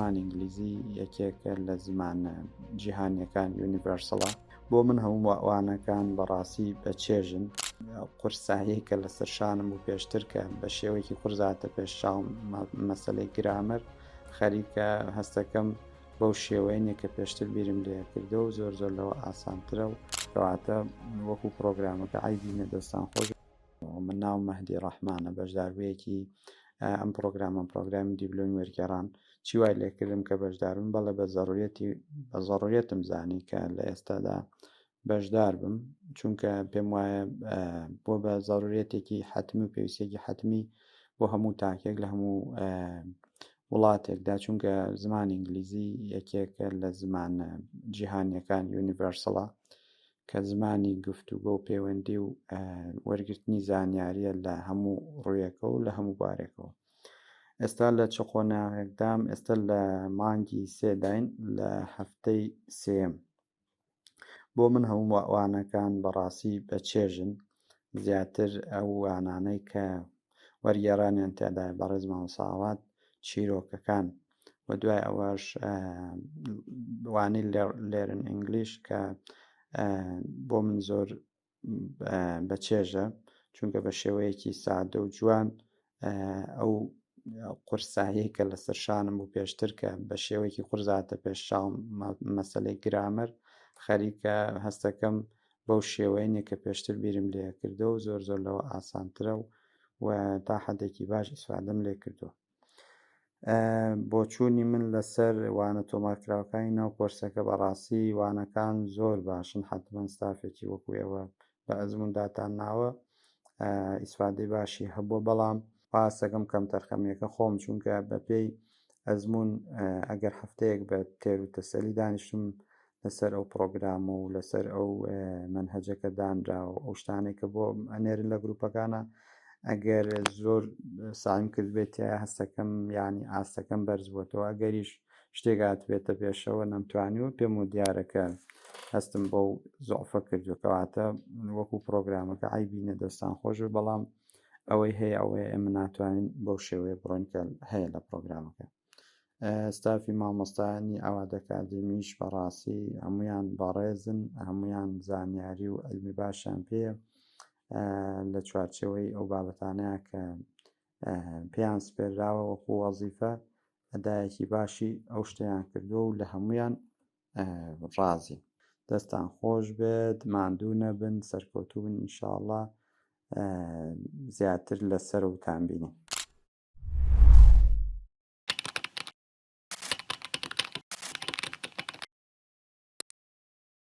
زمانی ئینگلیزی یەکێکە لە زمانە جیهانیەکان یونیڤەرسەڵە. بۆ من هەموو ئەوانەکان بەڕاستی بەچێژن. قورسایی کە لەسەر شانم بوو پێشتر کە بە شێوەیەکی قورزاتە پێشچاو مەسەلەی گرامەر خەریکە هەستەکەم بەو شێوەیەنێ کە پێشتر بیرم لێ کردەوە و زۆر لەوە ئاسانترە و کەواتە وەکو پرۆگرامەکە عیبی نەدەستان خۆش. من ناو مەهدی ڕەحمانە، بەشداروەیەکی ئەم پرۆگرامی دیپلۆمی وەرگێڕان. چی وای لێکردم کە بەشدارم بەڵێ بە ضرورەتم زانی کە لە ئێستادا بەشدار بم، چونکە پێم وایە بۆ بە ضرورەتێکی حتمی و پێویستێکی حتمی بۆ هەموو تاکێک لە هەموو وڵاتێکدا، چونکە زمانی ئینگلیزی یەکێکە لە زمانە جیهانیەکان یونیڤەرسەڵە کە زمانی گفتوگۆ و پەیوەندی و وەرگرتنی زانیاریە لە هەموو ڕوویەکە و لە هەموو بارێکەوە. ئێستا لە چ قۆناغێکدام، ئێستا لە مانگی سێداین لە هەفتەی سێم. بۆ من هەموو ئەوانەکان بەڕاستی بەچێژن، زیاتر ئەو وانانەی کە وەرگێڕانیان تێدایە بەڕێز مامۆساوات چیرۆکەکان و دوای ئەوەش وانەی لێرن ئینگلیش کە بۆ من زۆر بەچێژە، چونکە بە شێوەیەکی سادە و جوان ئەو قورسایی کە لەسەر شانم بوو پێشتر کە بە شێوەیەکی قورزاتە پێشچاو مەسەلەی گرامەر خەریکە هەستەکەم بەو شێوەیەنێ کە پێشتر بیرم لێ کردەوە و زۆر لەوە ئاسانترە و تا حەدێکی باش ئیسفادەم لێ کردووە. بۆ چوونی من لەسەر وانە تۆمارکراوەکانی ناو کۆرسەکە بەڕاستی وانەکان زۆر باشن، حتمەن ستافێکی وەکو ئێوە بە ئەزمونداتان ناوە ئیسفادەی باشی هەبووە، بەڵام پاسەکەم کەم تەرخەمیەکە خۆم، چونکە بەپێی ئەزمون ئەگەر هەفتەیەک بە تێر و تەسەلی دانیشتم لەسەر ئەو پرۆگرامە و لەسەر ئەو مەنهەجەکە دانراوە ئەو شتانێک کە بۆ ئەنێرن لە گروپەکانە، ئەگەر زۆر سایم کرد بێتە هەستەکەم یانی ئاستەکەم بەرز بووەتەوە، ئەگەریش شتێک هاتبێتە پێشەوە نەمتوانیوە پێم و دیارەکە هەستم بەو زۆعفە کردو، کەواتە وەکو پرۆگرامەکە عیبی نەدەستان خۆش، بەڵام ئەوەی هەیە ئەوەیە ئێمە ناتوانین بەو شێوەیە بڕۆین کە هەیە لە پرۆگرامەکە. ستافی مامۆستایانی ئەوادە ئەکادێمیش بەڕاستی هەمویان بەڕێزن، هەمویان زانیاری و عیلمی باشیان پێیە لە چوارچێوەی ئەو بابەتانەیە کە پێیان سپێراوە وەکو وەزیفە، ئەدایەکی باشی ئەو شتەیان کردووە و لە هەمویان ڕازی. دەستان خۆش بێت، ماندوو نەبن، سەرکەوتوو بن، ئینشاءڵڵا زیاتر لەسەر وتان بینین.